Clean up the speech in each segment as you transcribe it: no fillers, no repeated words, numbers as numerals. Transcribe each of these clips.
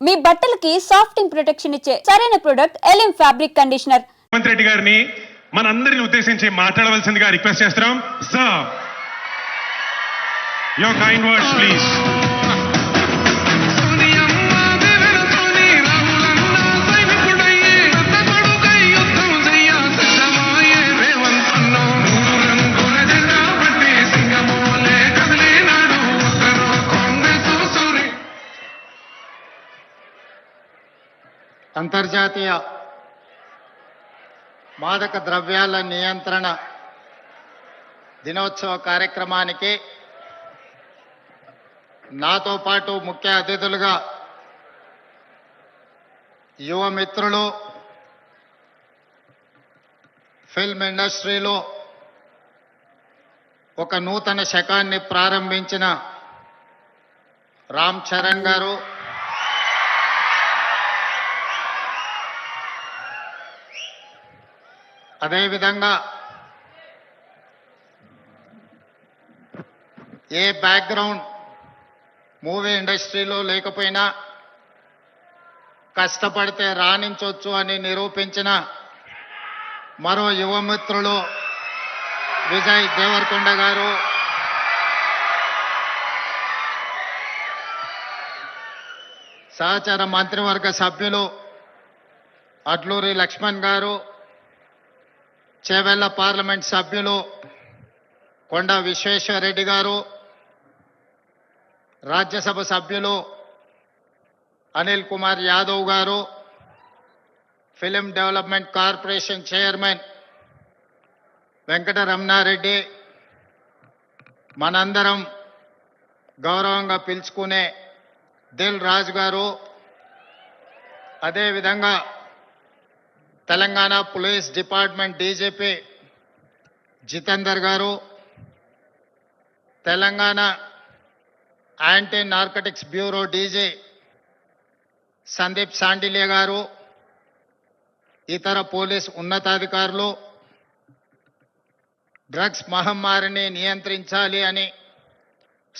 మీ బట్టలకి సాఫ్టింగ్ ప్రొటెక్షన్ ఇచ్చే సరైన ప్రొడక్ట్ ఎలిమ్ ఫ్యాబ్రిక్ కండిషనర్. రేవంత్ రెడ్డి గారిని మనందరిని ఉద్దేశించి మాట్లాడవలసిందిగా రిక్వెస్ట్ చేస్తున్నాం. Sir, your kind words please. అంతర్జాతీయ మాదక ద్రవ్యాల నియంత్రణ దినోత్సవ కార్యక్రమానికి నాతో పాటు ముఖ్య అతిథులుగా యువ మిత్రులు, ఫిల్మ్ ఇండస్ట్రీలో ఒక నూతన శకాన్ని ప్రారంభించిన రామ్ చరణ్ గారు, అదేవిధంగా ఏ బ్యాక్గ్రౌండ్ మూవీ ఇండస్ట్రీలో లేకపోయినా కష్టపడితే రాణించవచ్చు అని నిరూపించిన మరో యువమిత్రులు విజయ్ దేవరకొండ గారు, సహచర మంత్రివర్గ సభ్యులు అడ్లూరి లక్ష్మణ్ గారు, చేవెళ్ల పార్లమెంట్ సభ్యులు కొండ విశ్వేశ్వరరెడ్డి గారు, రాజ్యసభ సభ్యులు అనిల్ కుమార్ యాదవ్ గారు, film development corporation chairman Venkataramana Reddy, మనందరం గౌరవంగా పిలుచుకునే దిల్ రాజు గారు, అదేవిధంగా Telangana police department DGP Jitender గారు, Telangana anti narcotics bureau DG Sandeep Shandilya గారు, ఇతర పోలీస్ ఉన్నతాధికారులు, డ్రగ్స్ మహమ్మారిని నియంత్రించాలి అని,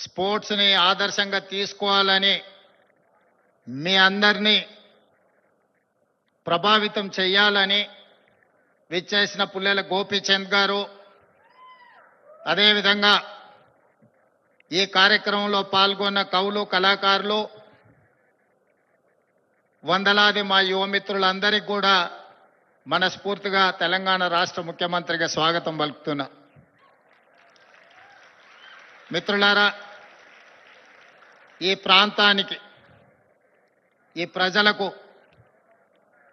స్పోర్ట్స్ని ఆదర్శంగా తీసుకోవాలని మీ అందరినీ ప్రభావితం చేయాలని విచ్చేసిన పుల్లెల గోపీచంద్ గారు, అదేవిధంగా ఈ కార్యక్రమంలో పాల్గొన్న కవులు, కళాకారులు, వందలాది మా యువమిత్రులందరికీ కూడా మనస్ఫూర్తిగా తెలంగాణ రాష్ట్ర ముఖ్యమంత్రిగా స్వాగతం పలుకుతున్నా. మిత్రులారా, ఈ ప్రాంతానికి, ఈ ప్రజలకు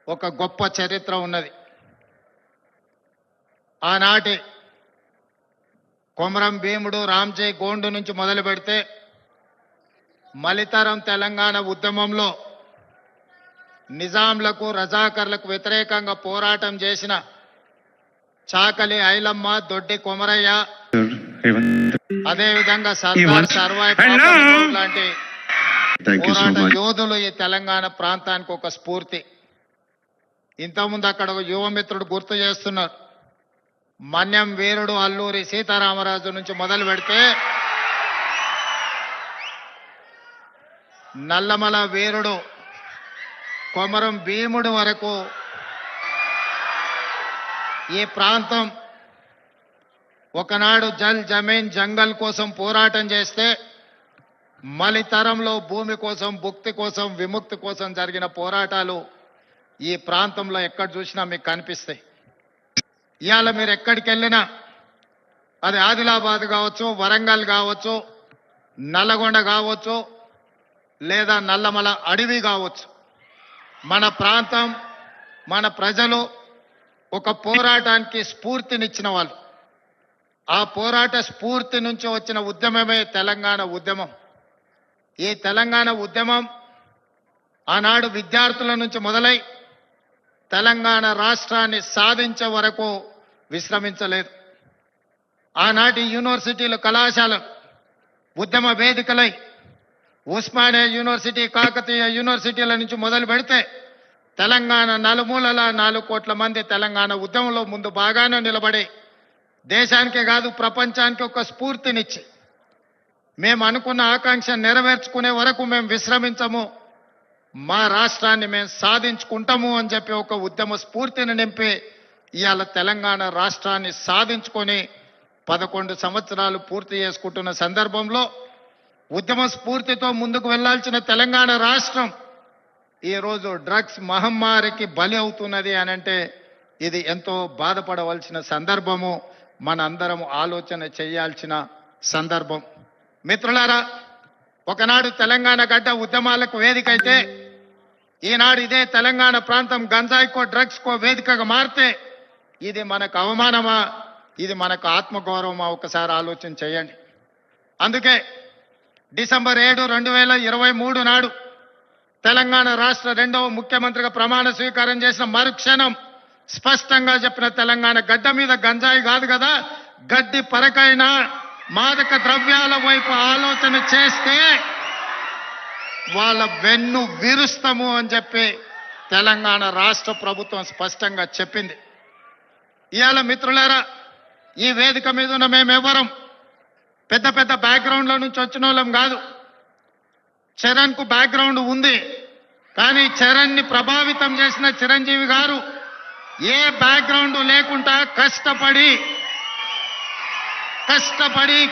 ఒక గొప్ప చరిత్ర ఉన్నది. ఆనాటి కొమరం భీముడు, రామ్జీ గోండు నుంచి మొదలు పెడితే మలితరం తెలంగాణ ఉద్యమంలో నిజాంలకు, రజాకర్లకు వ్యతిరేకంగా పోరాటం చేసిన చాకలి ఐలమ్మ, దొడ్డి కొమరయ్య, అదేవిధంగా సర్దార్ సర్వాయి లాంటి పోరాట యోధులు ఈ తెలంగాణ ప్రాంతానికి ఒక స్ఫూర్తి. ఇంతకుముందు అక్కడ ఒక యువమిత్రుడు గుర్తు చేస్తున్నారు. మన్యం వీరుడు అల్లూరి సీతారామరాజు నుంచి మొదలు పెడితే నల్లమల వీరుడు కొమరం భీముడు వరకు ఈ ప్రాంతం ఒకనాడు జల్ జమీన్ జంగల్ కోసం పోరాటం చేస్తే మలితరంలో భూమి కోసం, భుక్తి కోసం, విముక్తి కోసం జరిగిన పోరాటాలు ఈ ప్రాంతంలో ఎక్కడ చూసినా మీకు కనిపిస్తాయి. ఇవాళ మీరు ఎక్కడికి వెళ్ళినా, అది ఆదిలాబాద్ కావచ్చు, వరంగల్ కావచ్చు, నల్లగొండ కావచ్చు, లేదా నల్లమల అడవి కావచ్చు, మన ప్రాంతం, మన ప్రజలు ఒక పోరాటానికి స్ఫూర్తినిచ్చిన వాళ్ళు. ఆ పోరాట స్ఫూర్తి నుంచి వచ్చిన ఉద్యమమే తెలంగాణ ఉద్యమం. ఈ తెలంగాణ ఉద్యమం ఆనాడు విద్యార్థుల నుంచి మొదలై తెలంగాణ రాష్ట్రాన్ని సాధించే వరకు విశ్రమించలేదు. ఆనాటి యూనివర్సిటీలు, కళాశాలలు ఉద్యమ వేదికలై ఉస్మానియా యూనివర్సిటీ, కాకతీయ యూనివర్సిటీల నుంచి మొదలు పెడితే తెలంగాణ నలుమూలల 4 కోట్ల మంది తెలంగాణ ఉద్యమంలో ముందు బాగానే నిలబడి దేశానికే కాదు ప్రపంచానికి ఒక స్ఫూర్తినిచ్చి మేము అనుకున్న ఆకాంక్ష నెరవేర్చుకునే వరకు మేము విశ్రమించము, మా రాష్ట్రాన్ని మేము సాధించుకుంటాము అని చెప్పి ఒక ఉద్యమ స్ఫూర్తిని నింపి ఇవాళ తెలంగాణ రాష్ట్రాన్ని సాధించుకొని 11 సంవత్సరాలు పూర్తి చేసుకుంటున్న సందర్భంలో ఉద్యమ స్ఫూర్తితో ముందుకు వెళ్లాల్సిన తెలంగాణ రాష్ట్రం ఈరోజు డ్రగ్స్ మహమ్మారికి బలి అవుతున్నది అని అంటే ఇది ఎంతో బాధపడవలసిన సందర్భము. మనందరం ఆలోచన చేయాల్సిన సందర్భం. మిత్రులారా, ఒకనాడు తెలంగాణ గడ్డ ఉద్యమాలకు వేదిక అయితే ఈనాడు ఇదే తెలంగాణ ప్రాంతం గంజాయికో డ్రగ్స్కో వేదికగా మారితే ఇది మనకు అవమానమా, ఇది మనకు ఆత్మగౌరవమా? ఒకసారి ఆలోచన చేయండి. అందుకే డిసెంబర్ 7, 2023 నాడు తెలంగాణ రాష్ట్ర 2వ ముఖ్యమంత్రిగా ప్రమాణ స్వీకారం చేసిన మరుక్షణం స్పష్టంగా చెప్పిన తెలంగాణ గడ్డ మీద గంజాయి కాదు కదా, గడ్డి పరకైనా మాదక ద్రవ్యాల వైపు ఆలోచన చేస్తే వాళ్ళ వెన్ను విరుస్తాము అని చెప్పి తెలంగాణ రాష్ట్ర ప్రభుత్వం స్పష్టంగా చెప్పింది. ఇవాళ మిత్రులారా, ఈ వేదిక మీద ఉన్న మేమెవరం పెద్ద పెద్ద బ్యాక్గ్రౌండ్ల నుంచి వచ్చిన వాళ్ళం కాదు. చరణ్ కు బ్యాక్గ్రౌండ్ ఉంది, కానీ చరణ్ ని ప్రభావితం చేసిన చిరంజీవి గారు ఏ బ్యాక్గ్రౌండ్ లేకుండా కష్టపడి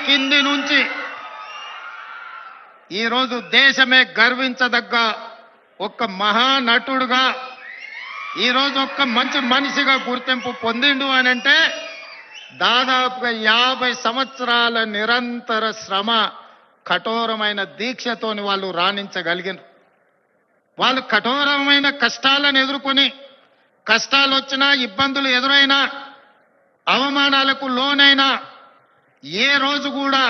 కింది నుంచి ఈరోజు దేశమే గర్వించదగ్గ ఒక మహానటుడుగా ఈరోజు ఒక్క మంచి మనిషిగా గుర్తింపు పొందిండు అని అంటే దాదాపుగా 50 సంవత్సరాల నిరంతర శ్రమ, కఠోరమైన దీక్షతోని వాళ్ళు రాణించగలిగినారు. వాళ్ళు కఠోరమైన కష్టాలను ఎదుర్కొని, కష్టాలు వచ్చినా, ఇబ్బందులు ఎదురైనా, అవమానాలకు లోనైనా ఏ రోజు కూడా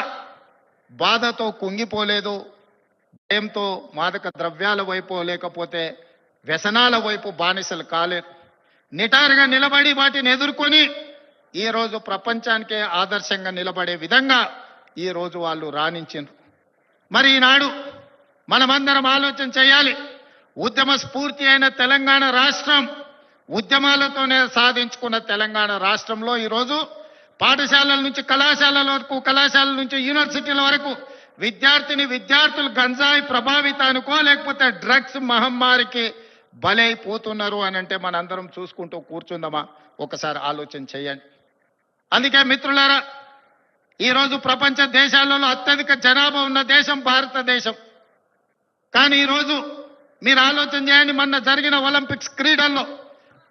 బాధతో కుంగిపోలేదు. భయంతో మాదక ద్రవ్యాల వైపు లేకపోతే వ్యసనాల వైపు బానిసలు కాలేదు. నిటారుగా నిలబడి వాటిని ఎదుర్కొని ఈరోజు ప్రపంచానికే ఆదర్శంగా నిలబడే విధంగా ఈరోజు వాళ్ళు రాణించారు. మరి ఈనాడు మనమందరం ఆలోచన చేయాలి. ఉద్యమ స్ఫూర్తి అయిన తెలంగాణ రాష్ట్రం, ఉద్యమాలతోనే సాధించుకున్న తెలంగాణ రాష్ట్రంలో ఈరోజు పాఠశాలల నుంచి కళాశాలల వరకు, కళాశాలల నుంచి యూనివర్సిటీల వరకు విద్యార్థులు గంజాయి ప్రభావితానికో లేకపోతే డ్రగ్స్ మహమ్మారికి బలైపోతున్నారు అని అంటే మనందరం చూసుకుంటూ కూర్చుందామా? ఒకసారి ఆలోచన చేయండి. అందుకే మిత్రులారా, ఈరోజు ప్రపంచ దేశాలలో అత్యధిక జనాభా ఉన్న దేశం భారతదేశం. కానీ ఈరోజు మీరు ఆలోచన చేయండి, మొన్న జరిగిన ఒలింపిక్స్ క్రీడల్లో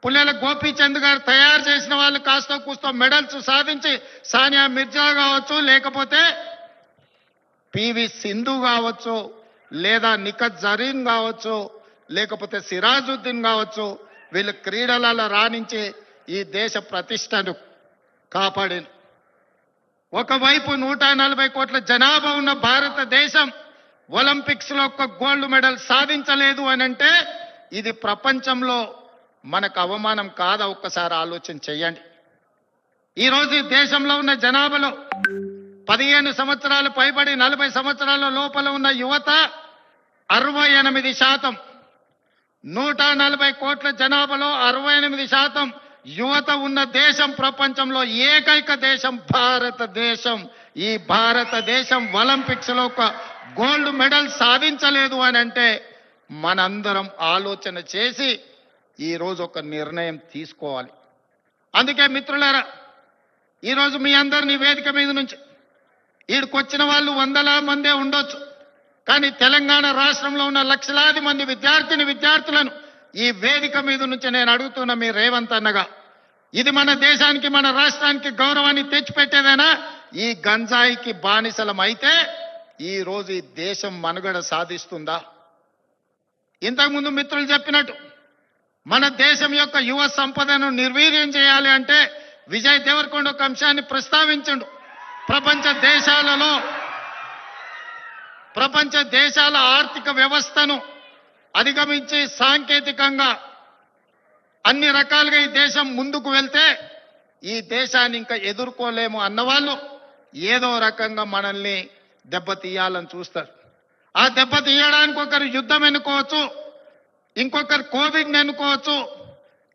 పుల్లెల గోపీచంద్ గారు తయారు చేసిన వాళ్ళు కాస్త కూస్తో మెడల్స్ సాధించి, సానియా మిర్జా కావచ్చు, లేకపోతే పివి సింధు కావచ్చు, లేదా నిఖత్ జరీన్ కావచ్చు, లేకపోతే సిరాజుద్దీన్ కావచ్చు, వీళ్ళు క్రీడలలో రాణించి ఈ దేశ ప్రతిష్టను కాపాడింది. ఒకవైపు 140 కోట్ల జనాభా ఉన్న భారతదేశం ఒలింపిక్స్ లో ఒక్క గోల్డ్ మెడల్ సాధించలేదు అని అంటే ఇది ప్రపంచంలో మనకు అవమానం కాదా? ఒక్కసారి ఆలోచన చేయండి. ఈరోజు ఈ దేశంలో ఉన్న జనాభాలో 15 సంవత్సరాలు పైబడి 40 సంవత్సరాల లోపల ఉన్న యువత 68%. 140 కోట్ల జనాభాలో 68% యువత ఉన్న దేశం ప్రపంచంలో ఏకైక దేశం భారతదేశం. ఈ భారతదేశం ఒలింపిక్స్ లో ఒక గోల్డ్ మెడల్ సాధించలేదు అని అంటే మనందరం ఆలోచన చేసి ఈరోజు ఒక నిర్ణయం తీసుకోవాలి. అందుకే మిత్రులారా, ఈరోజు మీ అందరినీ వేదిక మీద నుంచి ఈడికొచ్చిన వాళ్ళు 100ల మందే ఉండొచ్చు, కానీ తెలంగాణ రాష్ట్రంలో ఉన్న లక్షలాది మంది విద్యార్థులను ఈ వేదిక మీద నుంచి నేను అడుగుతున్న మీ రేవంత్ అన్నగా, ఇది మన దేశానికి, మన రాష్ట్రానికి గౌరవాన్ని తెచ్చిపెట్టేదేనా? ఈ గంజాయికి బానిసలం అయితే ఈ రోజు ఈ దేశం మనుగడ సాధిస్తుందా? ఇంతకుముందు మిత్రులు చెప్పినట్టు మన దేశం యొక్క యువ సంపదను నిర్వీర్యం చేయాలి అంటే విజయ్ దేవరకొండ ఒక అంశాన్ని ప్రస్తావించండు. ప్రపంచ దేశాల ఆర్థిక వ్యవస్థను అధిగమించి సాంకేతికంగా అన్ని రకాలుగా ఈ దేశం ముందుకు వెళ్తే ఈ దేశాన్ని ఇంకా ఎదుర్కోలేము అన్నవాళ్ళు ఏదో రకంగా మనల్ని దెబ్బతీయాలని చూస్తారు. ఆ దెబ్బతీయడానికి ఒకరు యుద్ధం ఎన్నుకోవచ్చు, ఇంకొకరు కోవిడ్ ఎన్నుకోవచ్చు,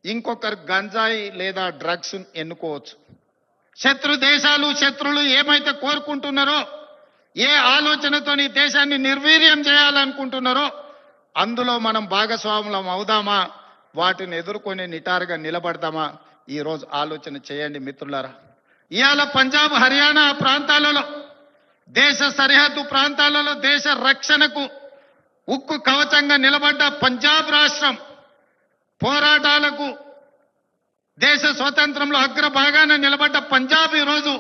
ఇంకొకరు గంజాయి లేదా డ్రగ్స్ ఎన్నుకోవచ్చు. శత్రులు ఏమైతే కోరుకుంటున్నారో, ఏ ఆలోచనతో ఈ దేశాన్ని నిర్వీర్యం చేయాలనుకుంటున్నారో అందులో మనం భాగస్వాములం అవుదామా, వాటిని ఎదుర్కొని నిటారుగా నిలబడదామా, ఈరోజు ఆలోచన చేయండి మిత్రులారా. ఇవాళ పంజాబ్ హర్యానా ప్రాంతాలలో, దేశ సరిహద్దు ప్రాంతాలలో దేశ రక్షణకు ఉక్కు కవచంగా నిలబడ్డ పంజాబ్ రాష్ట్రం, పోరాటాలకు దేశ స్వాతంత్రంలో అగ్రభాగాన నిలబడ్డ పంజాబ్ ఈరోజు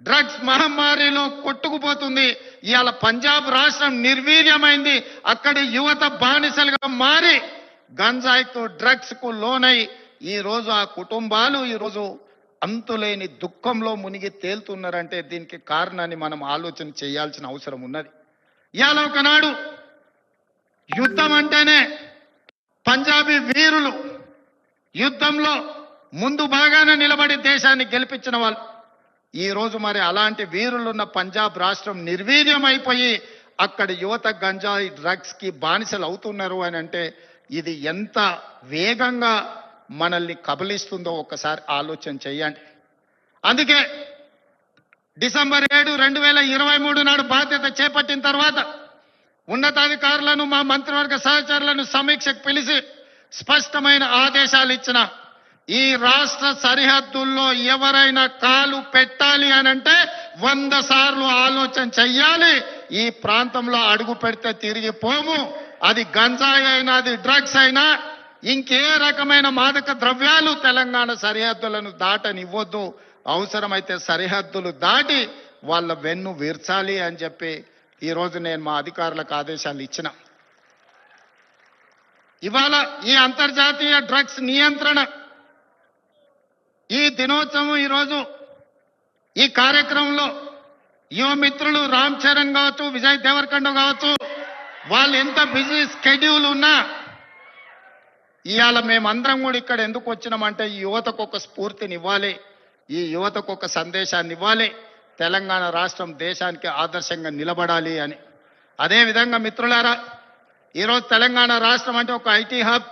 డ్రగ్స్ మహమ్మారిలో కొట్టుకుపోతుంది. ఇవాళ పంజాబ్ రాష్ట్రం నిర్వీర్యమైంది. అక్కడి యువత బానిసలుగా మారి గంజాయికు డ్రగ్స్ కు లోనై ఈరోజు ఆ కుటుంబాలు ఈరోజు అంతులేని దుఃఖంలో మునిగి తేలుతున్నారంటే దీనికి కారణాన్ని మనం ఆలోచన చేయాల్సిన అవసరం ఉన్నది. ఇవాళ ఒకనాడు యుద్ధం అంటేనే పంజాబీ వీరులు యుద్ధంలో ముందు బాగాన నిలబడి దేశాన్ని గెలిపించిన వాళ్ళు. ఈ రోజు మరి అలాంటి వీరులున్న పంజాబ్ రాష్ట్రం నిర్వీర్యమైపోయి అక్కడి యువత గంజాయి డ్రగ్స్ కి బానిసలు అవుతున్నారు అని అంటే ఇది ఎంత వేగంగా మనల్ని కబలిస్తుందో ఒక్కసారి ఆలోచన చేయండి. అందుకే డిసెంబర్ 7, 2023 నాడు బాధ్యత చేపట్టిన తర్వాత ఉన్నతాధికారులను, మా మంత్రివర్గ సహచరులను సమీక్షకు పిలిచి స్పష్టమైన ఆదేశాలు ఇచ్చిన. ఈ రాష్ట్ర సరిహద్దుల్లో ఎవరైనా కాలు పెట్టాలి అనంటే 100 సార్లు ఆలోచన చెయ్యాలి. ఈ ప్రాంతంలో అడుగు పెడితే తిరిగి పోము. అది గంజాయి అయినా, అది డ్రగ్స్ అయినా, ఇంకే రకమైన మాదక ద్రవ్యాలు తెలంగాణ సరిహద్దులను దాటనివ్వద్దు. అవసరమైతే సరిహద్దులు దాటి వాళ్ళ వెన్ను విర్చాలి అని చెప్పి ఈరోజు నేను మా అధికారులకు ఆదేశాలు ఇచ్చిన. ఇవాళ ఈ అంతర్జాతీయ డ్రగ్స్ నియంత్రణ ఈ దినోత్సవం ఈరోజు ఈ కార్యక్రమంలో యువ మిత్రులు రామ్ చరణ్ కావచ్చు, విజయ్ దేవరకొండ కావచ్చు, వాళ్ళు ఎంత బిజీ స్కెడ్యూల్ ఉన్నా ఇవాళ మేమందరం కూడా ఇక్కడ ఎందుకు వచ్చినామంటే ఈ యువతకు ఒక స్ఫూర్తిని ఇవ్వాలి, ఈ యువతకు ఒక సందేశాన్ని ఇవ్వాలి, తెలంగాణ రాష్ట్రం దేశానికి ఆదర్శంగా నిలబడాలి అని. అదేవిధంగా మిత్రులారా, ఈరోజు తెలంగాణ రాష్ట్రం అంటే ఒక ఐటీ హబ్,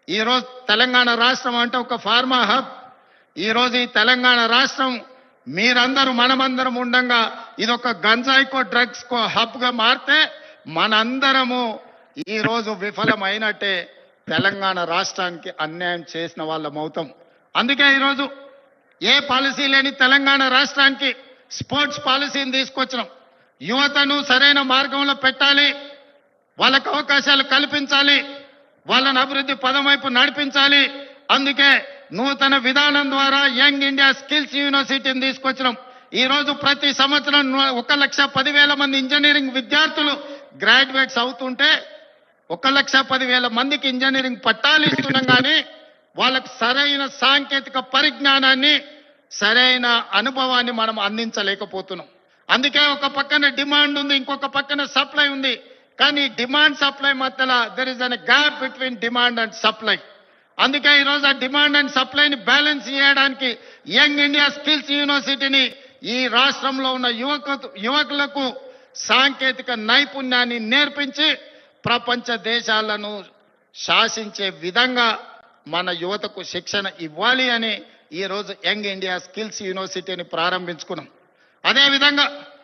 ఈరోజు తెలంగాణ రాష్ట్రం అంటే ఒక ఫార్మా హబ్. ఈరోజు ఈ తెలంగాణ రాష్ట్రం మీరందరూ మనమందరం ఉండంగా ఇదొక గంజాయికో డ్రగ్స్కో హబ్గా మారితే మనందరము ఈరోజు విఫలమైనట్టే, తెలంగాణ రాష్ట్రానికి అన్యాయం చేసిన వాళ్ళం అవుతాం. అందుకే ఈరోజు ఏ పాలసీ లేని తెలంగాణ రాష్ట్రానికి స్పోర్ట్స్ పాలసీని తీసుకొచ్చినాం. యువతను సరైన మార్గంలో పెట్టాలి, వాళ్ళకు అవకాశాలు కల్పించాలి, వాళ్ళని అభివృద్ధి పదం వైపు నడిపించాలి. అందుకే నూతన విధానం ద్వారా యంగ్ ఇండియా స్కిల్స్ యూనివర్సిటీని తీసుకొచ్చినాం. ఈ రోజు ప్రతి సంవత్సరం 1,10,000 మంది ఇంజనీరింగ్ విద్యార్థులు గ్రాడ్యుయేట్స్ అవుతుంటే 1,10,000 మందికి ఇంజనీరింగ్ పట్టాలు ఇస్తున్నాం. కానీ వాళ్ళకు సరైన సాంకేతిక పరిజ్ఞానాన్ని, సరైన అనుభవాన్ని మనం అందించలేకపోతున్నాం. అందుకే ఒక పక్కన డిమాండ్ ఉంది, ఇంకొక పక్కన సప్లై ఉంది. కానీ డిమాండ్ సప్లై మధ్యలో there is an gap between demand and supply. అందుకే ఈరోజు ఆ డిమాండ్ అండ్ సప్లైని బ్యాలెన్స్ చేయడానికి యంగ్ ఇండియా స్కిల్స్ యూనివర్సిటీని ఈ రాష్ట్రంలో ఉన్న యువకులకు సాంకేతిక నైపుణ్యాన్ని నేర్పించి ప్రపంచ దేశాలను శాసించే విధంగా మన యువతకు శిక్షణ ఇవ్వాలి అని ఈరోజు యంగ్ ఇండియా స్కిల్స్ యూనివర్సిటీని ప్రారంభించుకున్నాం. అదేవిధంగా